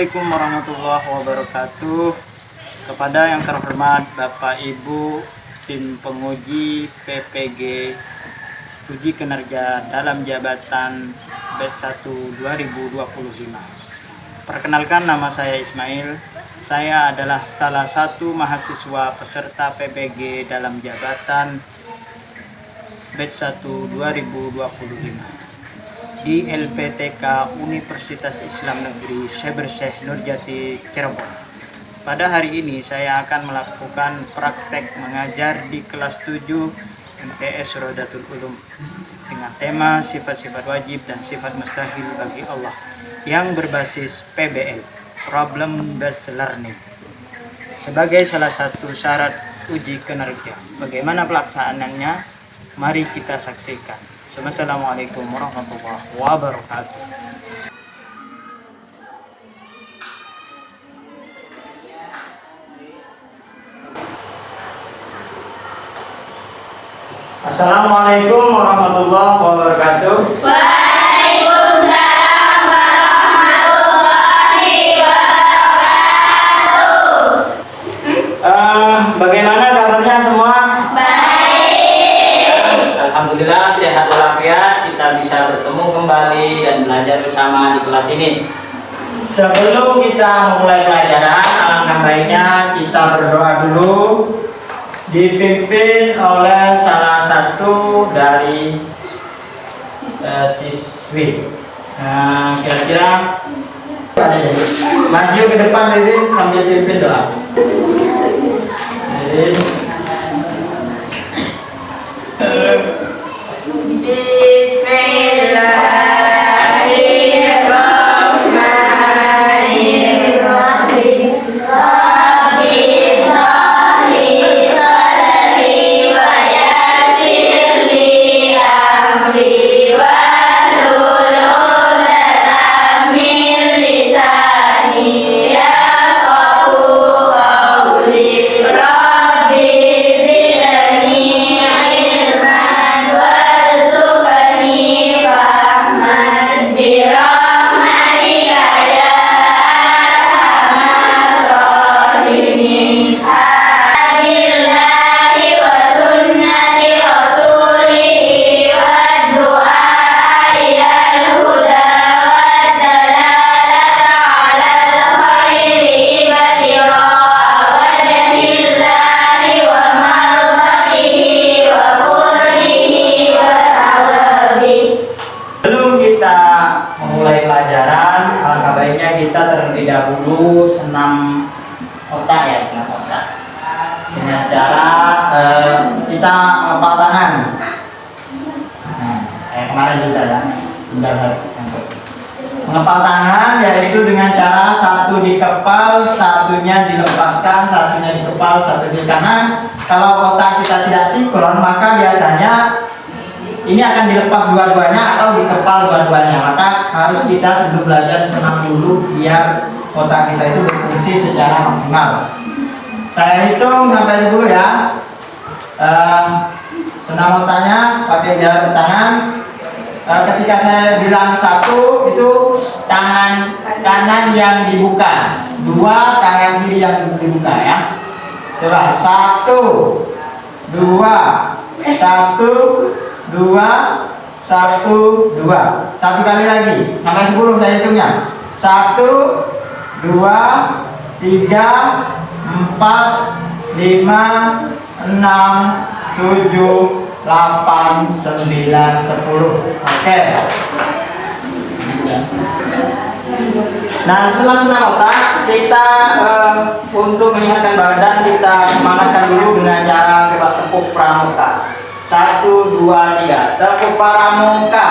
Assalamualaikum warahmatullahi wabarakatuh. Kepada yang terhormat Bapak Ibu tim penguji PPG uji kinerja dalam jabatan batch 1 2025. Perkenalkan, nama saya Ismail. Saya adalah salah satu mahasiswa peserta PPG dalam jabatan batch 1 2025 di LPTK Universitas Islam Negeri Syekh Syekh Nurjati Cirebon. Pada hari ini saya akan melakukan praktek mengajar di kelas 7 MTS Rodatul Ulum dengan tema sifat-sifat wajib dan sifat mustahil bagi Allah yang berbasis PBL, Problem Based Learning, sebagai salah satu syarat uji kinerja. Bagaimana pelaksanaannya? Mari kita saksikan. Assalamualaikum warahmatullahi wabarakatuh. Assalamualaikum warahmatullahi wabarakatuh. Waalaikumsalam warahmatullahi wabarakatuh. Bagaimana kabarnya semua? Baik. Alhamdulillah sehat walafiat, kita bisa bertemu kembali dan belajar bersama di kelas ini. Sebelum kita memulai pelajaran, alangkah baiknya kita berdoa dulu, dipimpin oleh salah satu dari siswi. Kira-kira maju ke depan ini sambil pimpin doa. Bismillahirrahmanirrahim. Rabbi sholli sadri wa yassirli amri wahlul 'uqdatam min lisani yafqahu qawli. Rabbi zidni ilman warzuqni fahman birahmatika ya arhamar rahimin. Billahi wa sunnati rasulihi wa du'a ilal huda wa dalalata alal khairi ibtira wajhillahi wa mardatihi wa qurbihi wa sawabi. Sebelum kita memulai pelajaran, alangkah baiknya kita terlebih dahulu senam otak ya, senam otak. Dengan cara kita mengepal tangan. Kemarin juga ya, mengepal tangan, yaitu dengan cara satu dikepal, satunya dilepaskan, satunya dikepal, satunya. Karena kalau otak kita tidak sinkron, maka biasanya ini akan dilepas dua-duanya atau dikepal dua-duanya. Maka harus kita sebelum belajar senam dulu biar otak kita itu berfungsi secara maksimal. Saya hitung sampai 10 ya. Senam otaknya pakai jarak tangan. Ketika saya bilang 1, itu tangan kanan yang dibuka, 2 tangan kiri yang dibuka ya. Coba 1, 2, 1, 2, 1, 2. Satu kali lagi sampai 10 saya hitungnya. 1, 2, 3, 4, 5, 6, 7, 8, 9, 10. Oke. Nah, setelah senam otak, kita untuk menyehatkan badan, kita semangatkan dulu dengan cara kita tepuk pramuka. 1, 2, 3. Tepuk pramuka.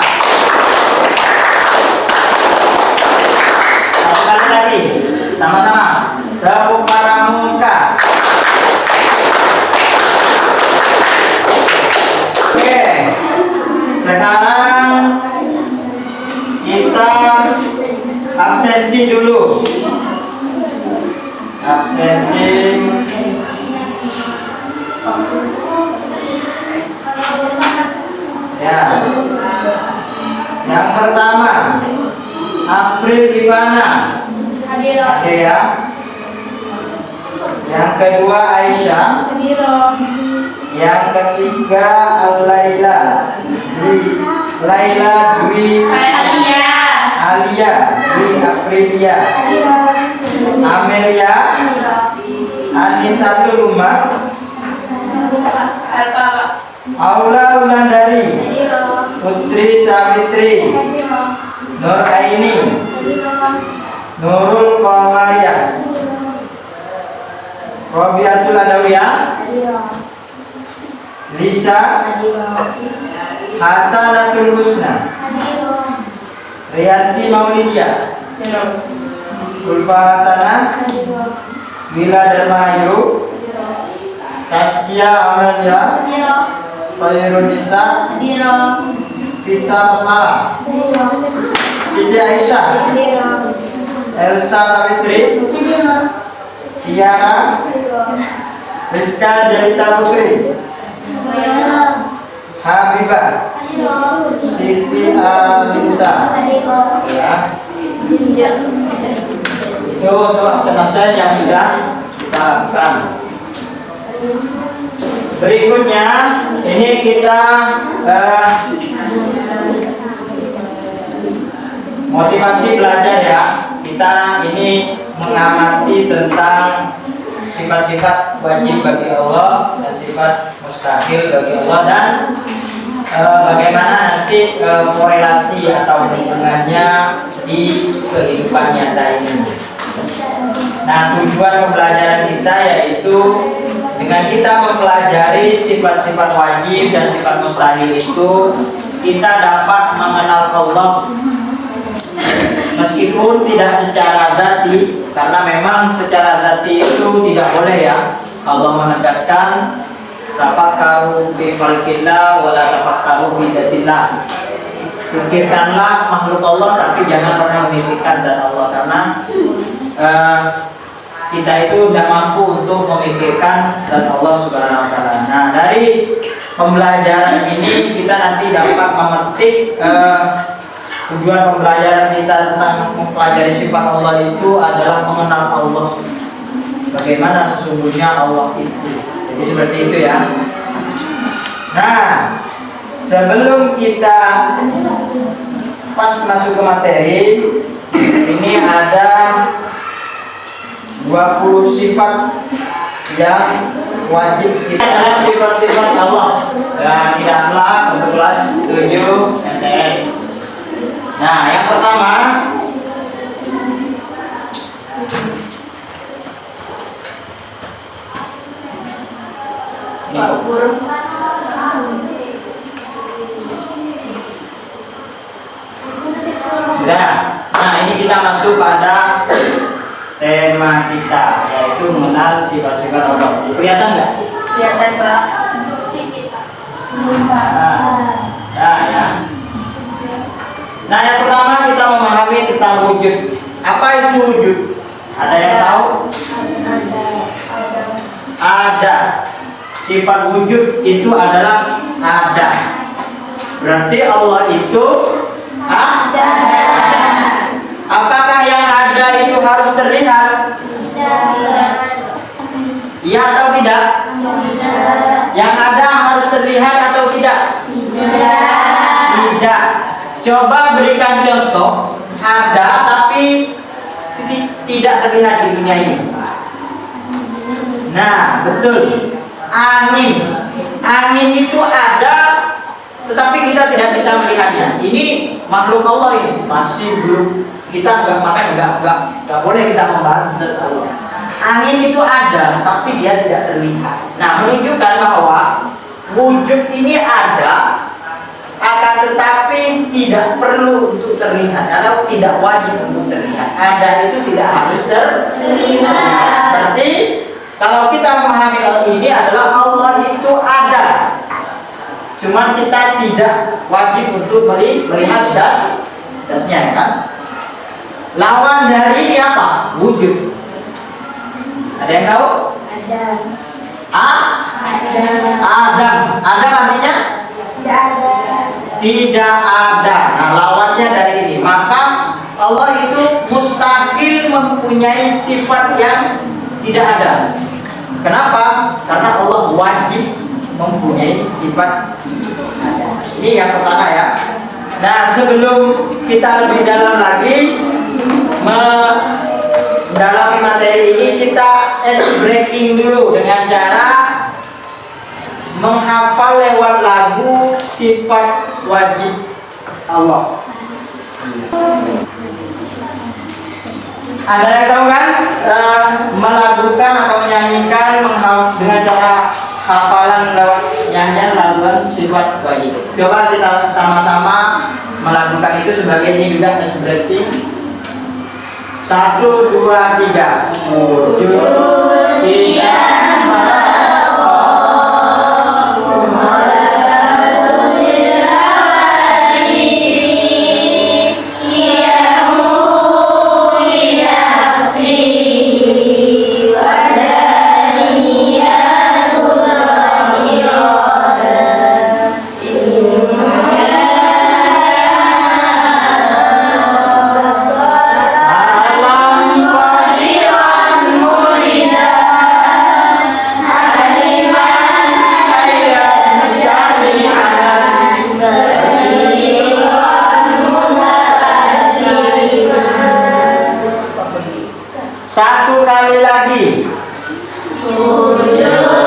Satu kali lagi, sama-sama. Tepuk pramuka. Oke. Sekarang kita absensi dulu. Absensi. Ya. Yang pertama, April Ivana. Oke ya. Yang kedua Aisyah. Yang ketiga Al-Laila. Laila Dwi Alia Dwi Aprilia Amelia Anisatul Umar Aula Wulandari Putri Savitri Nur Aini Nurul Qamariyah Robiatul Adawiyah Lisa Hasanatul Husna Riyanti Maulidiyah Ulfa Hasanah Wila Darmayu Taskia Amelia Khairunisa Vita Permala Siti Aisyah Elsa Savitri Tiara Rizka Jelita Putri Habibah Siti Alisa ya. Itu untuk absen-absen yang sudah kita lakukan. Berikutnya ini kita motivasi belajar ya. Kita ini mengamati tentang sifat-sifat wajib bagi Allah dan sifat mustahil bagi Allah, dan bagaimana nanti korelasi atau hubungannya di kehidupan nyata ini. Nah, tujuan pembelajaran kita yaitu dengan kita mempelajari sifat-sifat wajib dan sifat mustahil itu, kita dapat mengenal Allah meskipun tidak secara zati, karena memang secara zati itu tidak boleh ya. Allah menegaskan tafakkaru fi khalqillah wa la tafakkaru fi dzatillah. Pikirkanlah makhluk Allah tapi jangan pernah memikirkan zat Allah, karena kita itu tidak mampu untuk memikirkan zat Allah Subhanahu wa taala. Nah, dari pembelajaran ini kita nanti dapat memetik tujuan pembelajaran kita tentang mempelajari sifat Allah itu adalah mengenal Allah. Bagaimana sesungguhnya Allah itu. Jadi seperti itu ya. Nah, sebelum kita pas masuk ke materi, ini ada 20 sifat yang wajib kita adalah sifat-sifat Allah. Nah, tidak akhlak untuk kelas 7 MTS. Nah, yang pertama nah ini kita masuk pada tema kita, yaitu mengenal sifat-sifat Allah. Kelihatan nggak? Kelihatan, Pak. Ya. Nah, yang pertama kita memahami tentang wujud. Apa itu wujud? Ada yang tahu? Ada. Sifat wujud itu adalah ada. Berarti Allah itu ada. Apakah yang ada itu harus terlihat? Iya atau tidak? Yang ada harus terlihat atau tidak? Tidak. Coba berikan contoh ada tapi tidak terlihat di dunia ini. Nah, betul. Angin itu ada tetapi kita tidak bisa melihatnya. Ini makhluk Allah, ini masih belum, kita nggak boleh kita membahas tentang Allah. Angin itu ada tapi dia tidak terlihat. Nah, menunjukkan bahwa wujud ini ada, akan tetapi tidak perlu untuk terlihat atau tidak wajib untuk terlihat. Ada itu tidak harus terlihat. Berarti kalau kita memahami hal ini adalah Allah itu ada, cuman kita tidak wajib untuk melihat zatnya, kan? Lawan dari ini apa? Wujud. Ada yang tahu? Adam. Adam artinya? Tidak ada. Nah, lawannya dari ini. Maka Allah itu mustahil mempunyai sifat yang tidak ada. Kenapa? Karena Allah wajib mempunyai sifat ada. Ini yang pertama ya. Nah, sebelum kita lebih dalam lagi mendalami materi ini, kita ice breaking dulu dengan cara menghafal lewat lagu sifat wajib Allah. Ada yang tahu kan melakukan atau menyanyikan dengan cara hafalan lewat nyanyian laguan sifat wajib. Coba kita sama-sama melakukan itu sebagai ini juga ice breaking. 1, 2, 3. Wujud Dia satu kali lagi. wujud kita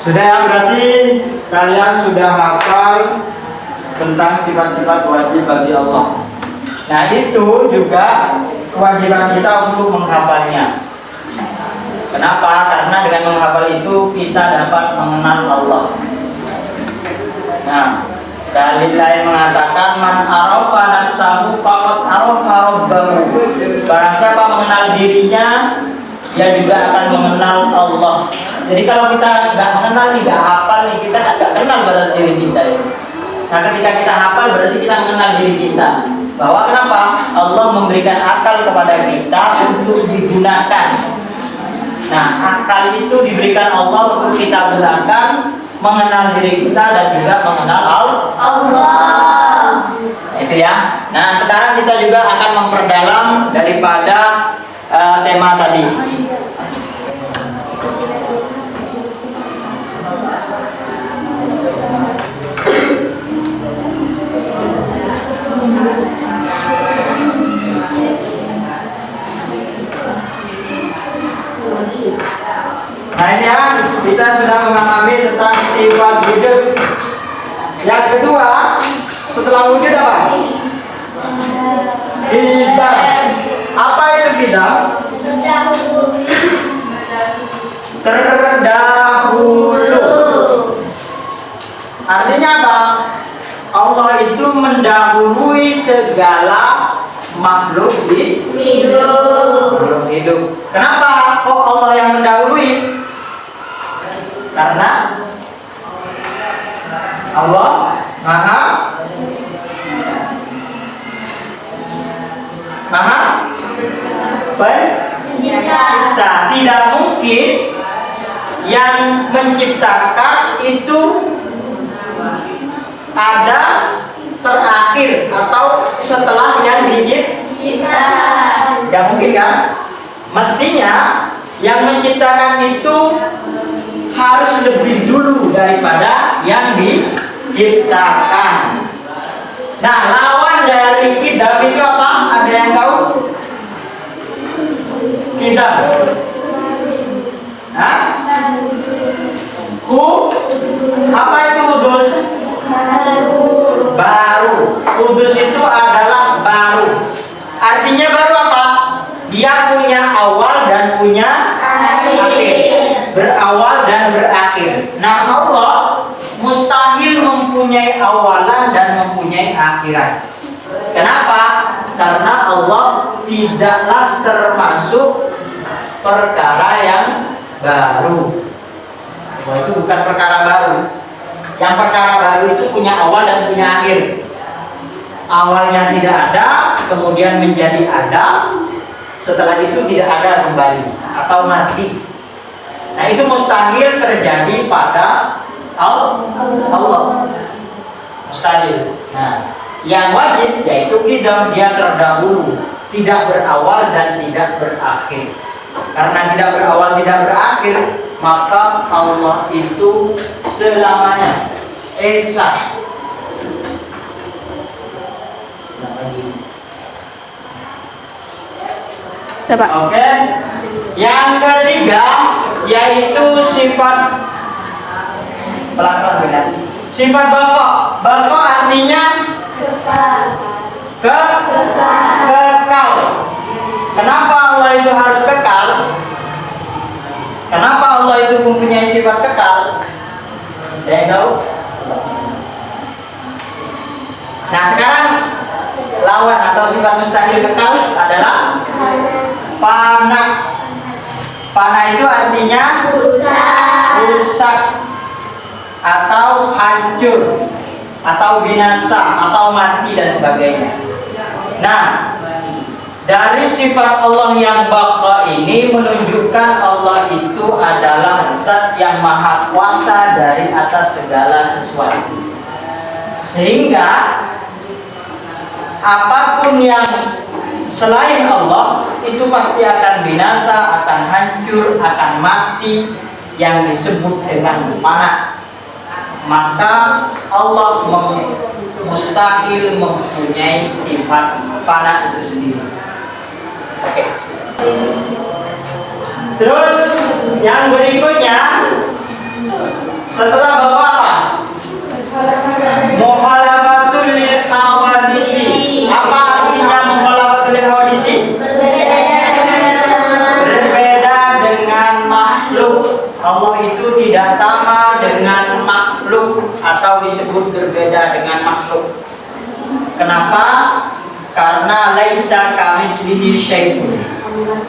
Sudah ya, berarti kalian sudah hafal tentang sifat-sifat wajib bagi Allah. Nah, itu juga kewajiban kita untuk menghafalnya. Kenapa? Karena dengan menghafal itu kita dapat mengenal Allah. Nah, dalil lain mengatakan man arafa nafsahu faqad arafa rabbahu. Barang siapa mengenal dirinya, dia juga akan mengenal Allah. Jadi kalau kita nggak mengenal, tidak hafal nih, kita nggak kenal pada diri kita ya. Nah, ketika kita hafal berarti kita mengenal diri kita. Bahwa kenapa? Allah memberikan akal kepada kita untuk digunakan. Nah, akal itu diberikan Allah untuk kita gunakan, mengenal diri kita dan juga mengenal Allah. Itu ya. Nah, sekarang kita juga akan memperdalam daripada tema tadi. Nah, ini ya, kita sudah memahami tentang sifat wujud. Yang kedua, setelah wujud apa? Tidak. Apa itu tidak? Terdahulu. Artinya apa? Allah itu mendahului segala makhluk hidup. Kenapa kok Allah yang mendahului? Karena Allah Maha Pencipta. Tidak mungkin yang menciptakan itu ada terakhir atau setelah yang diciptakan. Tidak mungkin kan? Mestinya yang menciptakan itu harus lebih dulu daripada yang diciptakan. Nah, lawan dari kidam itu apa? Ada yang tahu? Kidam. Hah? Apa itu kudus? Baru. Kudus itu adalah baru. Artinya baru apa? Dia punya berawal dan berakhir. Nah, Allah mustahil mempunyai awalan dan mempunyai akhirat. Kenapa? Karena Allah tidaklah termasuk perkara yang baru. Wah, itu bukan perkara baru. Yang perkara baru itu punya awal dan punya akhir. Awalnya tidak ada, kemudian menjadi ada, setelah itu tidak ada kembali atau mati. Nah, itu mustahil terjadi pada Allah. Mustahil. Nah, yang wajib yaitu qidam, dia terdahulu, tidak berawal dan tidak berakhir. Karena tidak berawal tidak berakhir, maka Allah itu selamanya esa. Oke. Yang ketiga yaitu sifat pelan-pelan beda. Sifat baqa. Baqa artinya kekal. Kenapa Allah itu harus kekal? Kenapa Allah itu mempunyai sifat kekal? Ada yang tahu? Nah, sekarang lawan atau sifat mustahil kekal adalah fana. Fana itu artinya rusak atau hancur atau binasa atau mati dan sebagainya. Nah, dari sifat Allah yang baqa ini menunjukkan Allah itu adalah zat yang maha kuasa dari atas segala sesuatu. Sehingga apapun yang selain Allah itu pasti akan binasa, akan hancur, akan mati, yang disebut dengan fana. Maka Allah mustahil mempunyai sifat fana itu sendiri. Oke. Terus yang berikutnya setelah bapak apa? Mukhalafatul lil hawadisi. Apa artinya mukhalafatul lil hawadisi? Berbeda dengan makhluk. Allah itu tidak sama dengan makhluk atau disebut berbeda dengan makhluk. Kenapa? Karena laisa kamitslihi syai'un.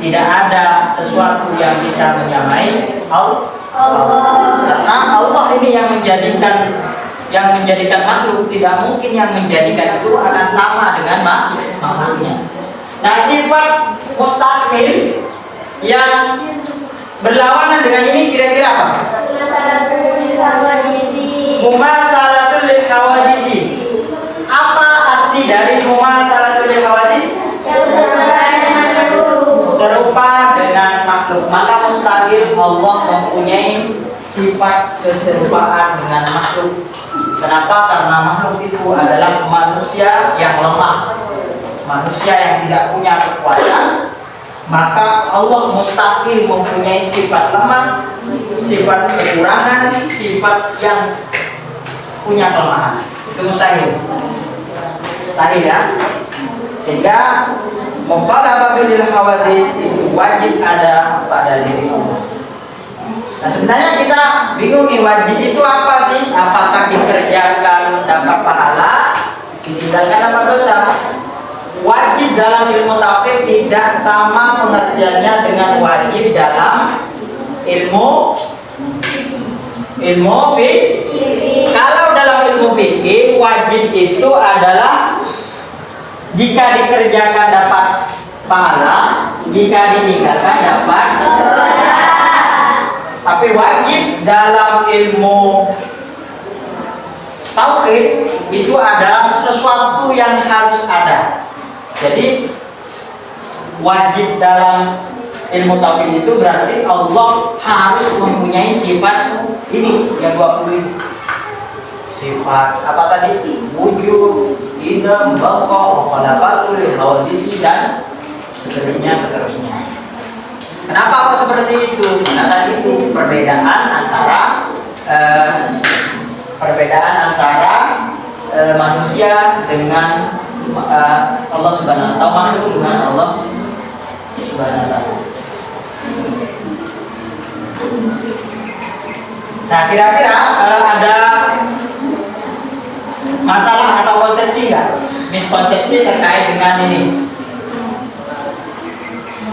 Tidak ada sesuatu yang bisa menyamai Allah. Karena Allah ini yang menjadikan makhluk, tidak mungkin yang menjadikan itu akan sama dengan makhluknya. Nah, sifat mustahil yang berlawanan dengan ini kira-kira apa? Mumasalatul lil hawadisi. Apa arti dari mumasalatul lil hawadis? Serupa dengan makhluk. Maka mustahil Allah mempunyai sifat keserupaan dengan makhluk. Kenapa? Karena makhluk itu adalah manusia yang lemah, manusia yang tidak punya kekuatan. Maka Allah mustahil mempunyai sifat lemah, sifat kekurangan, sifat yang punya kelemahan. Itu mustahil. Mustahil ya. Sehingga mukhalafatul lil hawadis itu wajib ada pada diri Allah. Nah, sebenarnya kita bingung nih, wajib itu apa sih? Apakah dikerjakan dapat pahala, ditinggalkan dapat dosa? Wajib dalam ilmu tauhid tidak sama pengertiannya dengan wajib dalam ilmu fikih. Kalau dalam ilmu fikih, wajib itu adalah jika dikerjakan dapat pahala, jika ditinggalkan dapat dosa. Tapi wajib dalam ilmu tauhid itu adalah sesuatu yang harus ada. Jadi wajib dalam ilmu tauhid itu berarti Allah harus mempunyai sifat ini yang 20 ini. Sifat apa tadi? Wujud, idam, baqa, mukhalafatul lil hawadisi dan seterusnya. Kenapa kok seperti itu? Karena tadi itu perbedaan antara manusia dengan Allah Subhanahu wa taala, makhluk dengan Allah Subhanahu wa taala. Nah, kira-kira ada masalah atau konsepsi nggak? Miskonsepsi terkait dengan ini?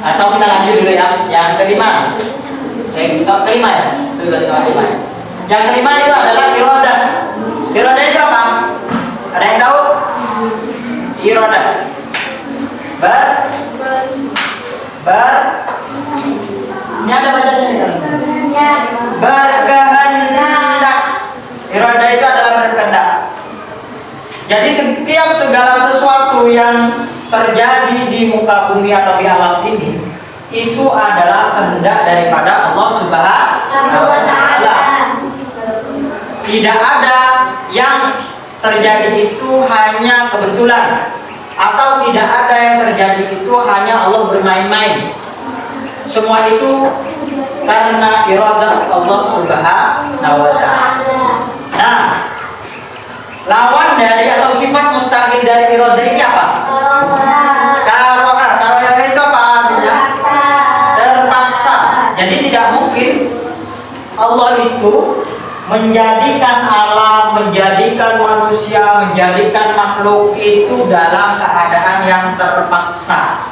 Atau kita lanjut dulu ya? Yang kelima. Kelima ya? Kelima. Yang kelima itu adalah irodah. Irodah itu apa? Ada yang tahu? Irodah. Ini ada bacanya nih kan? Berkehendak. Irodah itu adalah berkehendak. Jadi setiap segala sesuatu yang terjadi di muka bumi atau di alam ini itu adalah kehendak daripada Allah Subhanahu wa Ta'ala. Tidak ada yang terjadi itu hanya kebetulan, atau tidak ada yang terjadi itu hanya Allah bermain-main. Semua itu karena iradah Allah Subhanahu wa Ta'ala. Nah, lawan dari atau sifat mustahil dari iradah ini apa? Karohah itu apa artinya? Terpaksa. Jadi tidak mungkin Allah itu menjadikan alam, menjadikan manusia, menjadikan makhluk itu dalam keadaan yang terpaksa.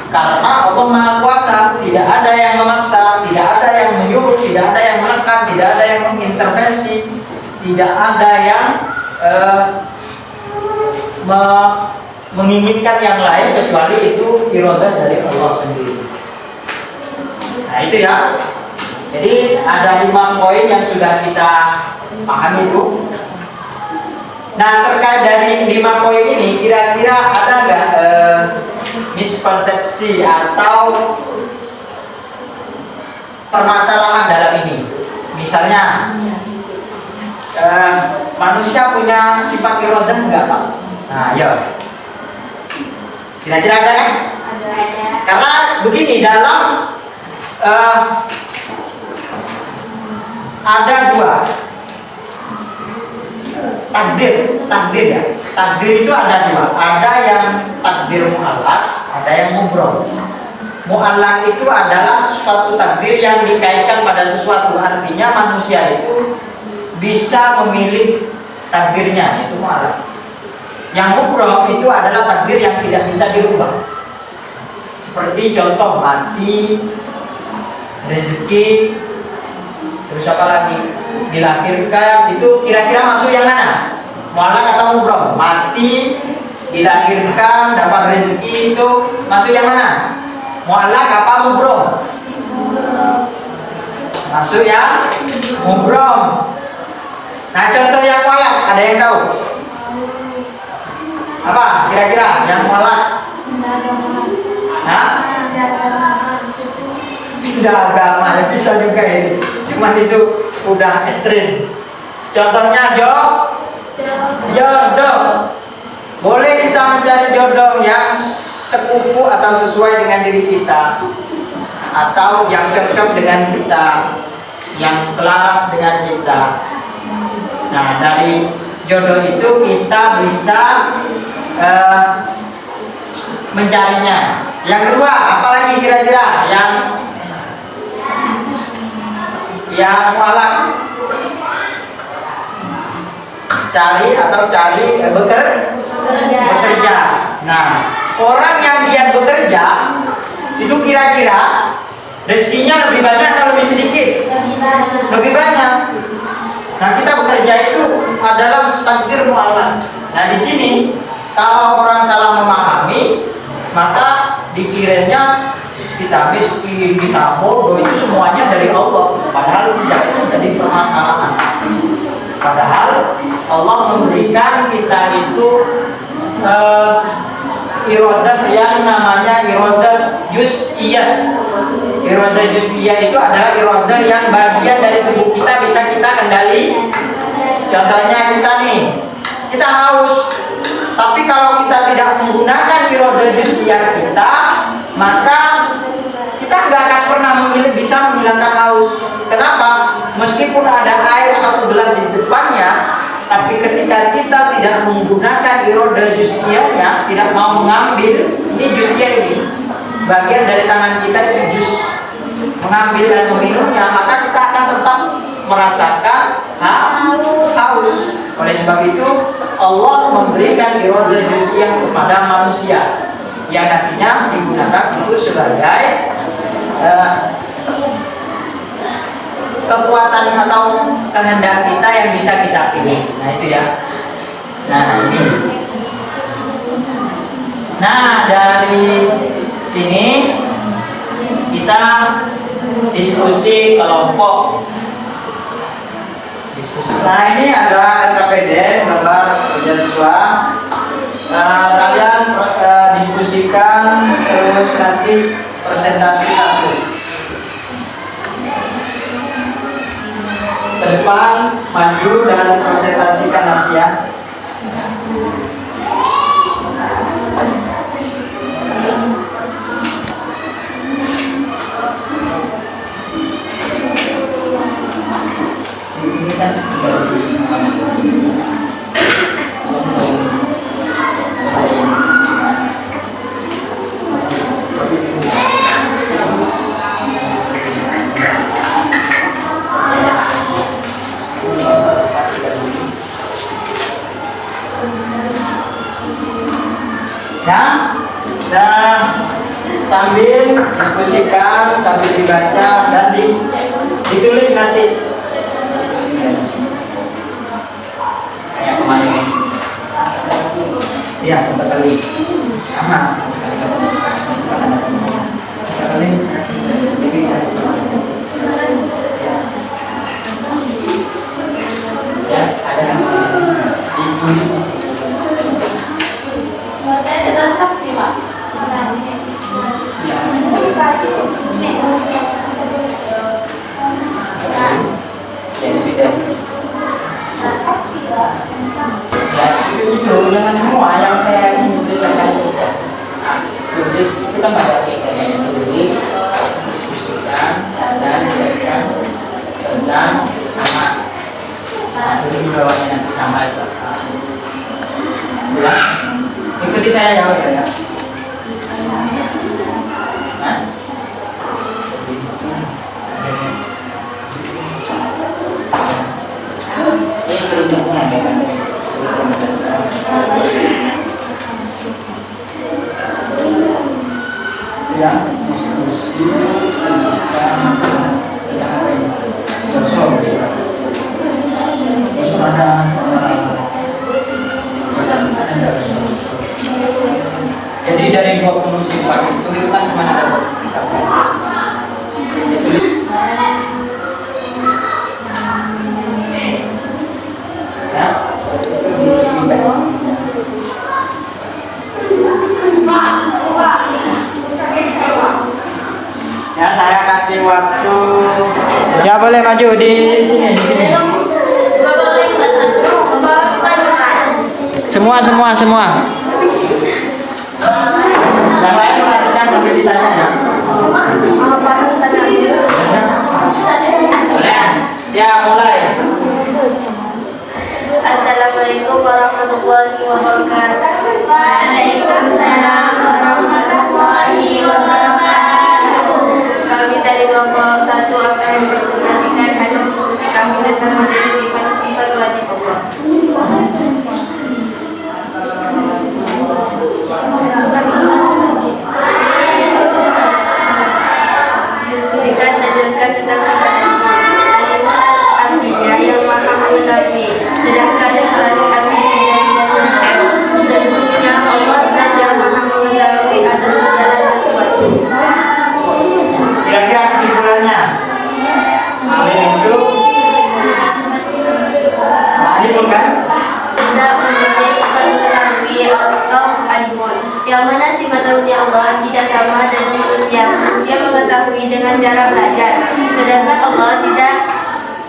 Karena Allah Maha Kuasa, tidak ada yang memaksa, tidak ada yang menyuruh, tidak ada yang menekan, tidak ada yang mengintervensi, tidak ada yang menginginkan yang lain kecuali itu iradah dari Allah sendiri. Nah itu ya. Jadi ada 5 poin yang sudah kita pahami itu. Nah terkait dari 5 poin ini, kira-kira ada nggak miskonsepsi atau permasalahan dalam ini? Misalnya manusia punya sifat iradah enggak Pak? Nah ya, kira-kira ada kan? Karena begini, dalam ada 2 takdir ya. Takdir itu ada 2. Ada yang takdir mu'allaq, ada yang mubrom. Mu'allaq itu adalah suatu takdir yang dikaitkan pada sesuatu, artinya manusia itu bisa memilih takdirnya, itu mu'allaq. Yang mubrom itu adalah takdir yang tidak bisa dirubah. Seperti contoh mati, rezeki, terus apa lagi? Dilahirkan, itu kira-kira masuk yang mana? Mu'allaq atau mubrom? Mati, dilahirkan, dapat rezeki, itu masuk yang mana? Mu'allaq apa mubrom? Masuk yang mubrom. Nah contoh yang mu'allaq, ada yang tahu? Apa kira-kira yang mu'allaq? Hah? Tidak agama, ya bisa juga itu. Cuman itu udah ekstrim. Contohnya jodoh. Boleh kita mencari jodoh yang sekufu atau sesuai dengan diri kita, atau yang cocok dengan kita, yang selaras dengan kita. Nah dari jodoh itu kita bisa mencarinya. Yang kedua, apalagi kira-kira yang mu'allaq? Cari bekerja. Nah, orang yang giat bekerja itu kira-kira rezekinya lebih banyak atau lebih sedikit? Lebih banyak. Nah, kita bekerja itu adalah takdir mu'allaq. Nah, di sini kalau orang salah memahami, maka dikiranya kita miskin, kita bodoh, itu semuanya dari Allah. Padahal tidak, itu jadi permasalahan. Padahal Allah memberikan kita itu iradah yang namanya iradah juz'iyah. Iradah juz'iyah itu adalah iradah yang bagian dari tubuh kita bisa kita kendali. Contohnya kita nih, kita haus. Tapi kalau kita tidak menggunakan iradah juz'iyah kita, maka kita nggak akan pernah bisa menghilangkan haus. Kenapa? Meskipun ada air 1 gelas di depannya, tapi ketika kita tidak menggunakan iradah juz'iyahnya, tidak mau mengambil, ini juz'iyah ini, bagian dari tangan kita itu juz, mengambil dan meminumnya, maka kita akan tetap merasakan haus. Oleh sebab itu Allah memberikan irodah juz'iyah kepada manusia yang nantinya digunakan untuk sebagai kekuatan atau kehendak kita yang bisa kita pilih. Nah itu ya. Nah ini. Nah dari sini kita diskusi kelompok. Nah ini ada LKPD gambar kerja siswa. Kalian diskusikan terus nanti presentasi satu. Ke depan maju dan presentasikan nanti ya. Ini kan ya, dan sambil diskusikan, sambil dibaca dan ditulis nanti. Kayak kemarin. Ya, empat kali. Sama. Kali. Ya, ada ditulis di sini. Itu dengan semua yang saya ceritakan tulis kita pada kita yang tulis diskusikan dan jelaskan tentang sama tulis di bawahnya nanti sama itu ya ikuti saya ya ya diskusi jadi dari 20 sifat itu kan cuma ada ya saya kasih waktu ya boleh maju di sini semua yang lain perhatikan sampai ditanya ya ya mulai. Assalamualaikum warahmatullahi wabarakatuh. Waalaikumsalam warahmatullahi wabarakatuh. Kami dari kelompok 1 akan mempresentasikan hasil diskusi kami tentang materi sifat-sifat wajib Allah. Diskusikan dan jelaskan tentang sifat Allah. Artinya yang maha mengetahui, sedangkan selalu artinya yang tidak tahu. Sesungguhnya Allah saja maha mengetahui atas segala sesuatu. Kira-kira kesimpulannya itu ini kan? Tidak mempunyai sifat mengetahui atau alimun. Yang mana sifat Allah tidak sama dengan manusia. Manusia mengetahui dengan cara belajar, sedangkan Allah tidak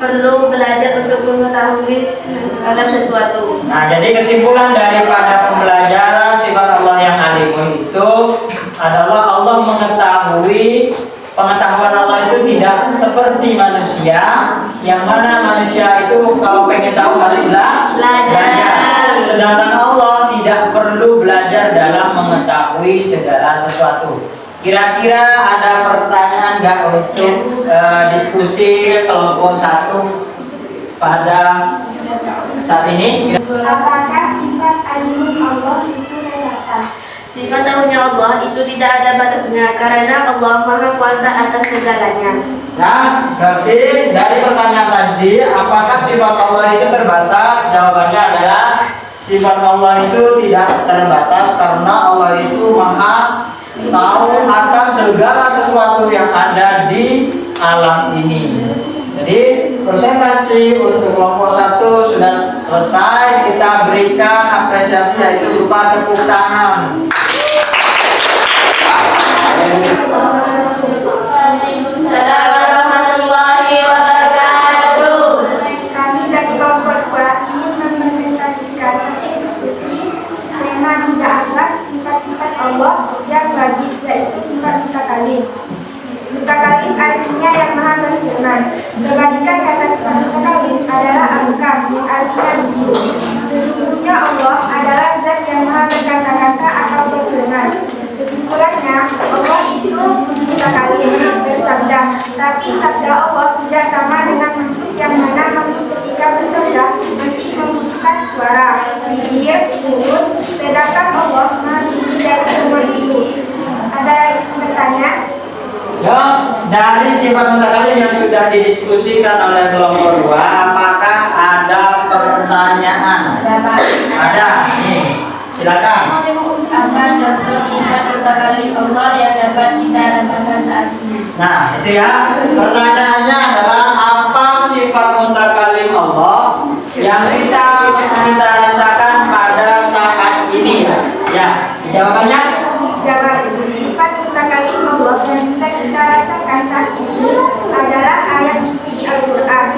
perlu belajar untuk mengetahui segala sesuatu. Nah, jadi kesimpulan daripada pembelajaran sifat Allah yang alimun itu adalah Allah mengetahui. Pengetahuan Allah itu tidak seperti manusia, yang mana manusia itu kalau pengen tahu harus belajar. Sedangkan Allah tidak perlu belajar dalam mengetahui segala sesuatu. Kira-kira ada pertanyaan nggak untuk diskusi kelompok 1 pada saat ini. Apakah sifat alim Allah itu terbatas? Sifat tahunya Allah itu tidak ada batasnya karena Allah Maha Kuasa atas segalanya. Nah, berarti dari pertanyaan tadi, apakah sifat Allah itu terbatas? Jawabannya adalah sifat Allah itu tidak terbatas karena Allah itu Maha tahu atas segala sesuatu yang ada di alam ini. Jadi presentasi untuk kelompok 1 sudah selesai. Kita berikan apresiasi yaitu berupa tepuk tangan. Assalamualaikum warahmatullahi wabarakatuh. Kami dari kelompok 2 ingin mempresentasikan hasil diskusi tema dianggap sifat-sifat Allah yang wajib, yaitu sifat mutakalim. Mutakalim artinya yang maha berfirman. Kebalikan kata sifat mutakalim adalah al-kam yang artinya bisu. Sesungguhnya Allah adalah zat yang maha berkata-kata atau berfirman. Kesimpulannya, Allah itu mutakalim, bersabda. Tapi sabda Allah tidak sama dengan makhluk yang mana makhluk ketika bersabda masih membutuhkan suara, bibir, mulut, sedangkan Allah maha tinggi dari semua itu. Ada yang bertanya? Ya, dari sifat mutakalim yang sudah didiskusikan oleh kelompok 2, apakah ada pertanyaan? Ada. Nih, silakan. Apa contoh sifat mutakalim Allah yang dapat kita rasakan saat ini? Nah, itu ya. Pertanyaannya adalah apa sifat mutakalim Allah yang bisa kita rasakan pada saat ini? Ya, jawabannya Jawab. Sifat mutakalim Allah yang bisa kita rasakan saat ini adalah ayat suci Al-Quran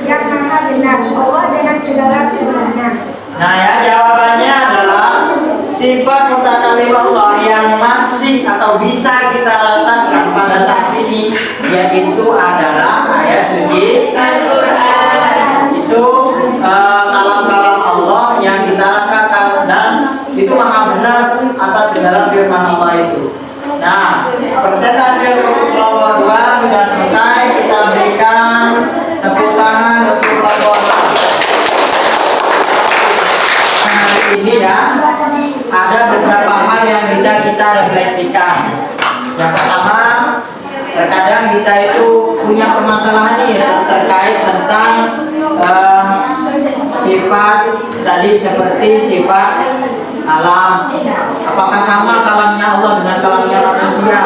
yang maha benar Allah dengan segala firman-Nya. Nah ya, jawabannya adalah sifat mutakalim Allah yang masih atau bisa kita rasakan pada saat ini yaitu adalah ayat suci Al-Quran. itu kalam-kalam Allah yang kita rasakan dan itu maha benar atas segala firman Allah itu. Nah, presentasi untuk kelompok 2 sudah selesai. Kita berikan tepuk tangan untuk kelompok 2. Hari ini ya, ada beberapa hal yang bisa kita refleksikan. Yang pertama, terkadang kita itu punya permasalahan nih terkait tentang sifat tadi seperti sifat alam. Apakah sama kalamnya Allah dengan kalamnya manusia?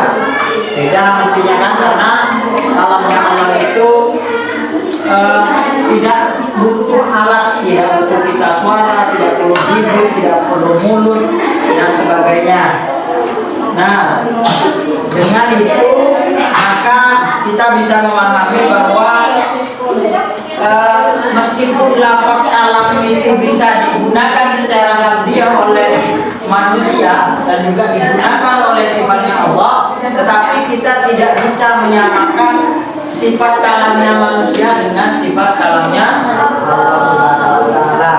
Beda mestinya kan, karena kalamnya Allah itu tidak butuh alat, tidak butuh pita suara, tidak perlu bibir, tidak perlu mulut dan sebagainya. Nah, dengan itu maka kita bisa memahami bahwa meskipun lafaz alam itu bisa digunakan secara harfiah oleh manusia dan juga digunakan oleh sifatnya Allah, tetapi kita tidak bisa menyamakan sifat kalamnya manusia dengan sifat kalamnya Allah Subhanahu wa Ta'ala.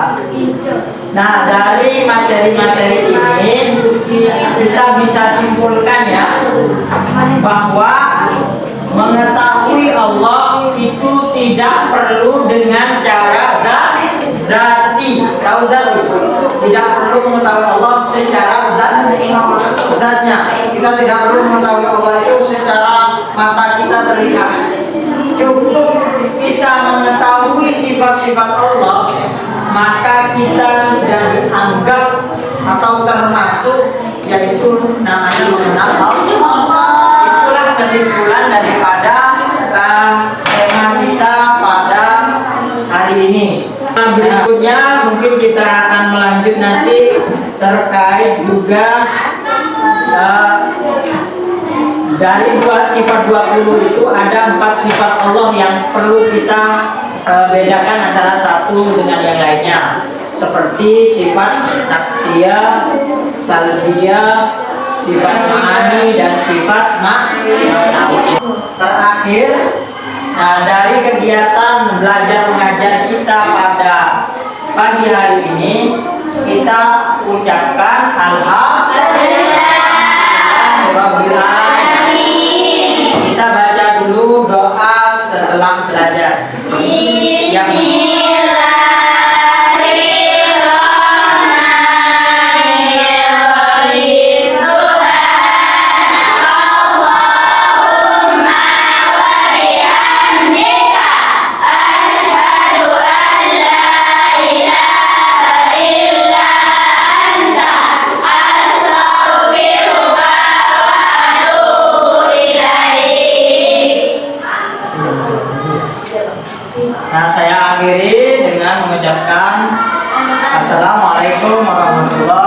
Nah, dari materi-materi ini kita bisa simpulkan ya bahwa mengetahui Allah itu tidak perlu dengan cara zati. Tahu zat itu? Tidak perlu mengetahui Allah secara zatnya. Kita tidak perlu mengetahui Allah itu secara mata kita terlihat. Cukup kita mengetahui sifat-sifat Allah, maka kita sudah dianggap atau termasuk yaitu namanya mengenal Allah. Itulah kesimpulan daripada tema kita pada hari ini. Nah, berikutnya mungkin kita akan melanjut nanti terkait juga dari sifat 20 itu ada 4 sifat Allah yang perlu kita bedakan antara satu dengan yang lainnya, seperti sifat nafsiyah, salbiyah, sifat ma'ani dan sifat ma'nawi. Terakhir, dari kegiatan belajar mengajar kita pada pagi hari ini, kita ucapkan alhamdulillah. Kita baca dulu doa setelah belajar. Nah, saya akhiri dengan mengucapkan Assalamualaikum warahmatullahi